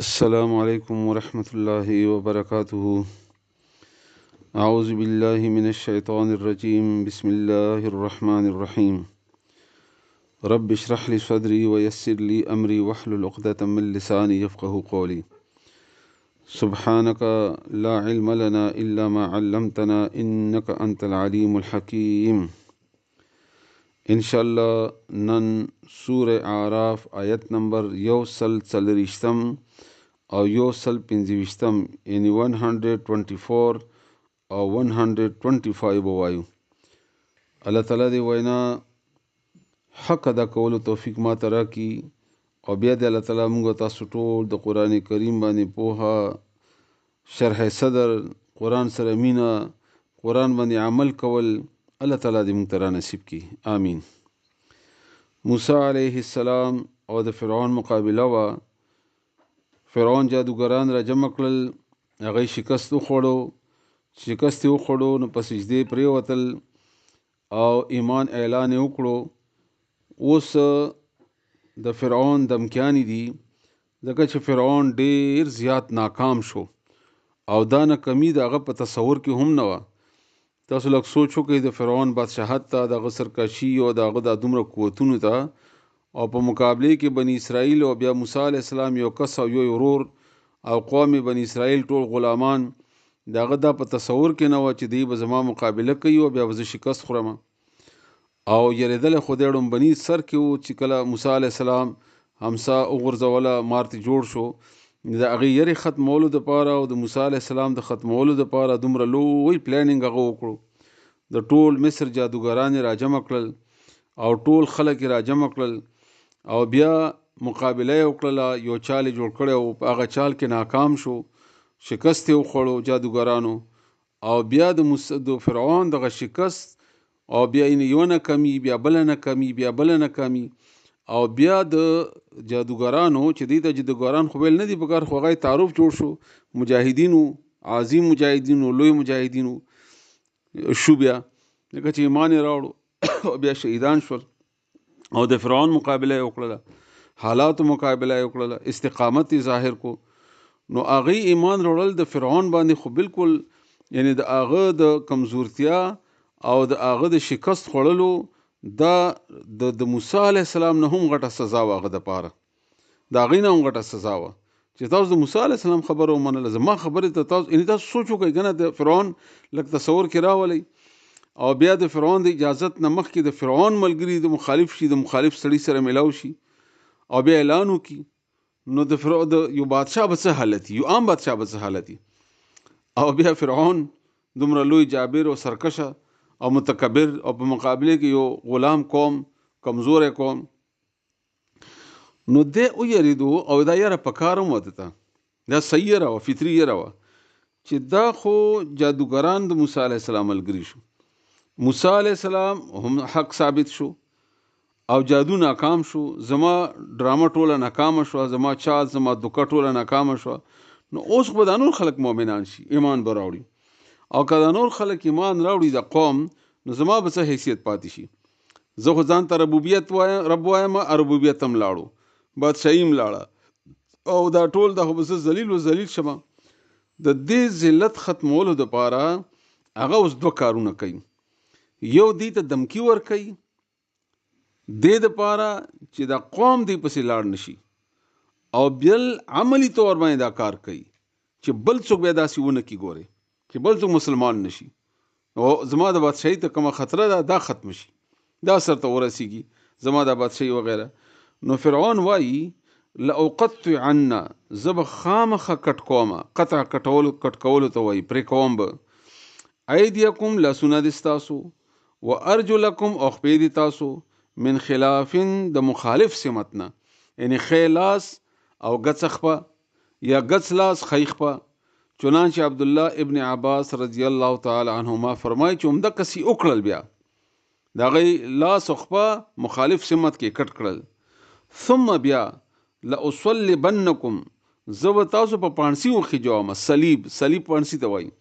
السلام عليكم ورحمة الله وبركاته. أعوذ بالله من الشيطان الرجيم. بسم الله الرحمن الرحيم. رب اشرح لي صدري ويسر لي أمري واحلل عقدة من لساني يفقه قولي. سبحانك لا علم لنا إلا ما علمتنا إنك أنت العليم الحكيم. إن شاء الله نن سورة أعراف آيت نمبر يوصل څلوېښتم او یوصل پنځوېښتم یعنی 124 او 125 ووایو. الله تعالی دې وینا حق ادا کولو توفیق ما ته راکړي او بیا دې الله تعالی موږ تاسو ټول د قرآن کریم باندې پوهه، شرح صدر، قرآن سره مینه، قرآن باندې عمل کول الله تعالی دې موږ ته را نصیب کړي. آمین. موسی علیه السلام او د فرعون مقابله وه. فرعون جادوګران را جمع کړل، هغه شکست وخوړو. شکست یې وخوړو نو په سجدې پرېوتل او ایمان اعلان یې وکړو. اوس د فرعون دمکیانې دي، ځکه چې فرعون ډیر زیات ناکام شو او دا ناکامي د هغه په تصور کې هم نه وه. تاسو لږ سوچ وکړئ د فرعون بادشاهت ته، د هغه سرکشي او د هغه د دومره قوتونو ته، او په مقابله کې بني اسرائیل او بیا موسی علیه السلام یو کس او یو ورور او قوم بني اسرائیل ټول غلامان. د هغه دا په تصور کې نه وه چې دوی به زما مقابله کوي او بیا به زه شکست خورم. او یریدلی خو دی ړومبني سر کې و چې کله موسی علیه السلام همسا وغورځوله، مارتې جوړ شو. د هغې یرې ختمولو دپاره او د موسی علیه السلام د ختمولو دپاره دومره لوی پلانینګ هغه وکړو. د ټول مصر جادوګران یې راجمع کړل او ټول خلک یې راجمع کړل او بیا مقابله یې وکړله. یو چال یې جوړ کړی و، په هغه چال کې ناکام شو، شکست یې وخوړو جادوګرانو. او بیا د فرعون دغه شکست او بیا یوه ناکامي، بیا بله ناکامي، بیا بله ناکامي، او بیا د جادوګرانو چې دوی ته جادوګران خو ویل نه دي پکار، خو هغه تعارف جوړ شو، مجاهدینو، عظیم مجاهدینو، لوی مجاهدینو شو. بیا لکه چې ایمان یې راوړو او بیا شهیدان شول او د فرعون مقابله یې وکړله، حالاتو مقابله یې وکړله، استقامت یې ظاهر کو. نو هغې ایمان راوړل د فرعون باندې خو بالکل یعنی د هغه د کمزورتیا او د هغه د شکست خوړلو دا د موسی علیه السلام نه هم غټه سزا وه. هغه دپاره د هغې نه هم غټه سزا وه چې تاسو د موسی علیه السلام خبره ومنله. زما خبرې ته تاسو یعنې تاسو سوچ وکړئ که نه، د فرعون لږ تصور کې راولئ او بیا د فرعون د اجازت نه مخکې د فرعون ملګري د مخالف شي، د مخالف سړي سره ملاو شي او بیا اعلان وکړي، نو د فرعون د یو بادشاه به څه حالت وي، یو عام بادشاه به څه حالت وي. او بیا فرعون دومره لوی جابر او سرکشه او متکبر او په مقابله کې یو غلام قوم، کمزوری قوم، نو دی ویریدو او دا یاره په کار هم وه، دا صحیح یره وه، فطري یره وه چې دا خو جادوګران د موسی علیه السلام ملګري شو. موسی علیه السلام هم حق ثابت شو او جادو ناکام شو، زما ډرامه ټوله ناکامه شوه، زما چال، زما دوکه ټوله ناکامه شوه. نو اوس خو به دا نور خلک مؤمنان شي، ایمان به راوړي، او که دا نور خلک ایمان راوړي د قوم، نو زما به څه حیثیت پاتې شي. زه خو ځان ته ربوبیت وایم، رب وایم، ربوبیت هم لاړو، بادشاهي هم لاړه، او دا ټول دا خو به زه ذلیل و ذلیل شمه. د دې ذلت ختمولو دپاره هغه اوس دوه کارونه کوي. یو دی ته دمکی ورکوي دې دپاره چې دا قوم دی پسې لاړ نشي، او بل عملی طور باندې دا کار کوي چې بل څوک بیا داسې ونه کړي، ګورئ چې بل څوک مسلمان نشي او زما د بادشاهي ته کومه خطره ده دا ختم شي، دا سرته ورسیږي زما د بادشاهي وغیره. نو فرعون وایي لأقطعن، زه به خامخه کټ کومه، قطع کټ کولو ته وایي، پرې کوم به، ایدیکم لاسونه دې ستاسو، و ارجلکم او خپې دې تاسو، من خلافن د مخالف سمتنا، یعنی خې لاس او ګڅ خپه یا ګڅ لاس خې خپه. چنانچه عبدالله ابن عباس رضی الله تعالی عنهما فرمایي چې همده کسي وکړل، بیا د هغې لاس او خپه مخالف سمت کې کټ کړل. ثم بیا لأصلبنکم، زه به تاسو په پانسي وخېجوم. صلیب، صلیب پانسي ته وایي.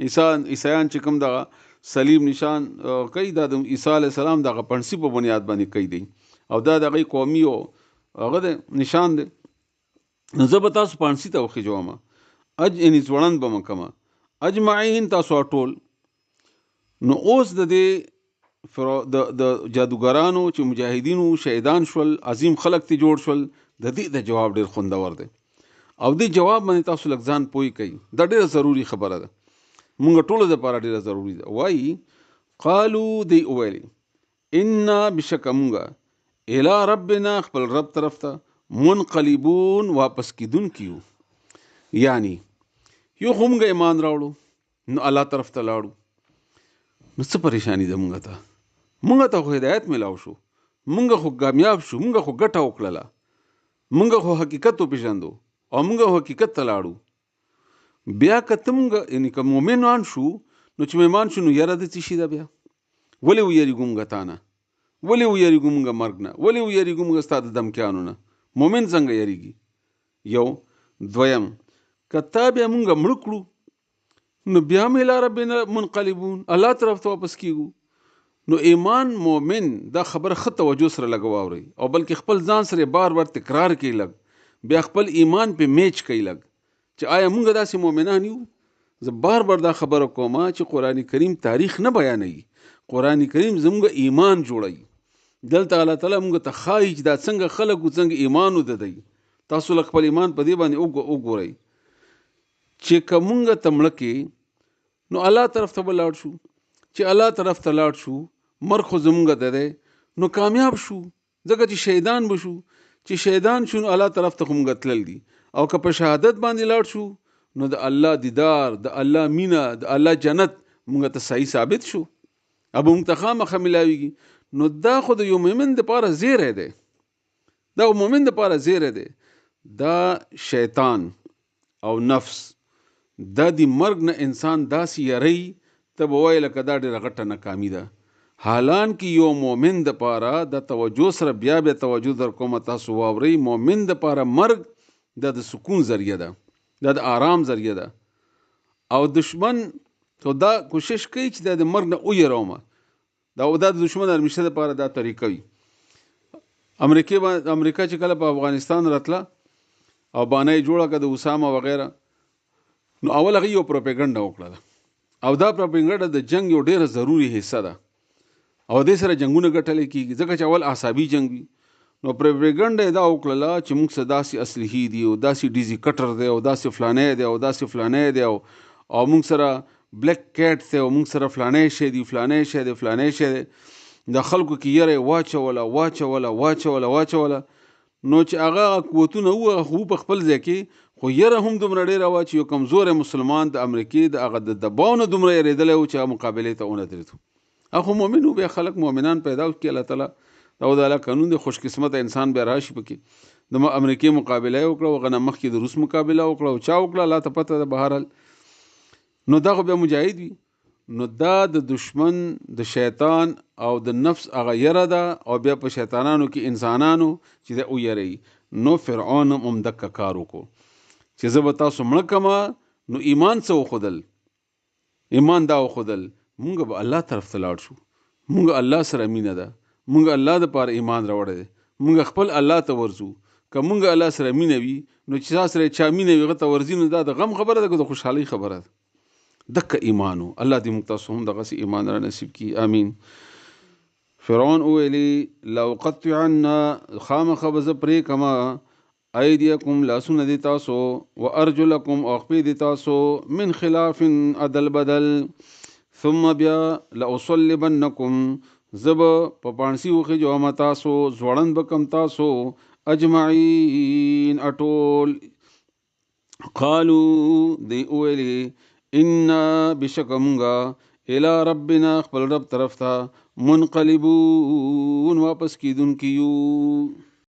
عیسایان چې کوم دغه صلیب نشان کوي، دا د عیسی علیه السلام دغه پنسي په بنیاد باندې کوي دی، او دا د هغې قومي او هغه د نشان دی. نو زه به تاسو پانسي ته وخېجوم یعنې ځوړند به م کمه اجمعین تاسو ټول. نو اوس د دې د جادوګرانو چې مجاهدینو شهیدان شول، عظیم خلک ته جوړ شول، د دې د جواب ډېر خوندور دی او دې جواب باندې تاسو لږ ځان پوه کوي. دا ډېره ضروري خبره ده، مونږ ټولو دپاره ډېره ضروري ده. وایي قالو دی وویلې انا بشک مونږه الی ربنا خپل رب طرف ته منقلبون واپس کیدونکي یو. یعنی یو خو مونږ ایمان راوړو نو الله طرف ته لاړو، نو څه پریشانی ده مونږ ته خو هدایت ملاو شو، مونږ خو کامیاب شو، مونږ خو ګټه وکړله، مونږ خو حقیقت وپېژندو او مونږ حقیقت ته لاړو. بیا که ته مونږ یعنې که مومنان شو نو چې مومن شو نو یره د څه شي ده؟ بیا ولې ویریږو مونږ تا نه؟ ولې ویریږو مونږ مرګ نه؟ ولې ویریږو مونږ ستا د دمکیانو نه؟ مومن څنګه یریږي؟ یو. دویم، که تا بیا مونږ مړه کړو نو بیا هم الی ربنا منقلبون، الله طرف ته واپس کیږو. نو ایمان مومن دا خبره ښه توجه سره لږ واورئ او بلکې خپل ځان سره بار بار تکرار کوي لږ، بیا خپل ایمان په میچ کوي لږ چې آیا مونږ داسې مومنان یو؟ زه بار بار دا خبره کوم چې قرآن کریم تاریخ نه بیانوي، قرآن کریم زموږ ایمان جوړوي. دلته الله تعالی مونږ ته ښایي چې دا څنګه خلک څنګه ایمان وددوي. تاسو لږ خپل ایمان په دې باندې وګورئ چې که مونږ ته مړه کې نو الله طرف ته به لاړ شو، چې الله طرف ته لاړ شو مرګ خو زمونږ ته دی نو کامیاب شو، ځکه چې شهیدان به شو، چې شهیدان شو نو الله طرف ته خو مونږ تلل دي. او که په شهادت باندې لاړ شو نو د الله دیدار، د الله مینه، د الله جنت مونږ ته صحیح ثابت شو، اب مونږ ته خامخا ملاویږي. نو دا خو د یو مؤمن دپاره زیری دی، دا مؤمن دپاره زیری دی. دا شیطان او نفس دا د مرګ نه انسان داسې یری ته به وایې لکه دا ډېره غټه ناکامي ده. حالان کې یو مؤمن دپاره د توجه سره بیا توجه در کومه تاسو واورئ، مؤمن دپاره مرګ دا د سکون ذریعه ده، دا د آرام ذریعه ده. او دشمن تو دا کوشش کوي چې دا د مرګ نه ویرومه، دا د دشمن همیشه دپاره دا طریقه وي. امریکا چې کله په افغانستان راتله او بانه یې جوړه کړه د اسامه وغیره، نو اول هغه یو پروپاګاندا وکړه او دا پروپاګاندا د جنگ یو ډیره ضروری حصہ ده او دې سره جنگونه ګټل کیږي، ځکه چې اول عصابي جنگ وي. نو پروپاګاندا دا وکړه چې موږ سره داسې اسلحې دي او داسې ډیزي کټر دی او داسې فلانه دی او داسې فلانه دی او موږ سره بلیک کیټ دی او موږ سره فلانه شی دی فلانه شی دی فلانه شی دی. د خلکو کې یره واچوله. نو چې هغه قوتونه وو خو په خپل ځای کې خو یره هم دومره ډېره وه چې یو کمزور مسلمان د امریکې د هغه د دباو نه دومره یېرېدلی و چې هغه مقابلې ته ونه درېدو. هغه مؤمن و، بیا خلک مؤمنان پیدا کړي الله تعالی، دا د الله قانون دی. خوش قسمته انسان بیا راشي پکې د امریکې مقابله یې وکړه، هغه نه مخکې د روس مقابله وکړه او چا وکړه الله ته پته ده. بهرحال نو دا خو بیا مجاهد وي. نو دا د دشمن د شیطان او د نفس هغه یره ده او بیا په شیطانانو کې انسانانو چې دا ویری. نو فرعون هم دقه کار وکړو چې زه به تاسو مړه کړمه. نو ایمان څه وښودل؟ ایمان دا وښودل مونږ به الله طرف ته لاړ شو، مونږ الله سره مینه ده، مونږ الله دپاره ایمان راوړی دی، مونږ خپل الله ته ورځو. که مونږ الله سره مینه وي نو چې تا سره چا مینه وي هغه ته ورځي نو دا د غم خبره ده که د خوشحالۍ خبره ده؟ دقه ایمانو. الله دې موږ تاسو هم دغسې ایمان را نصیب کړي، امین. فرعون وویلې لأقطعن خامخا به زه پرې کړمه ایدیکم لاسونه دې تاسو و ارجلکم او خپې دې تاسو من خلاف عدل بدل ثم بیا لأصلبنکم زه به په پانسي وخېجوم تاسو، ځوړند به کم تاسو اجمعین اټول. قالو دی وویلې انا بشک مونږه الی ربنا خپل رب طرف ته منقلبون واپس کیدونکي یو.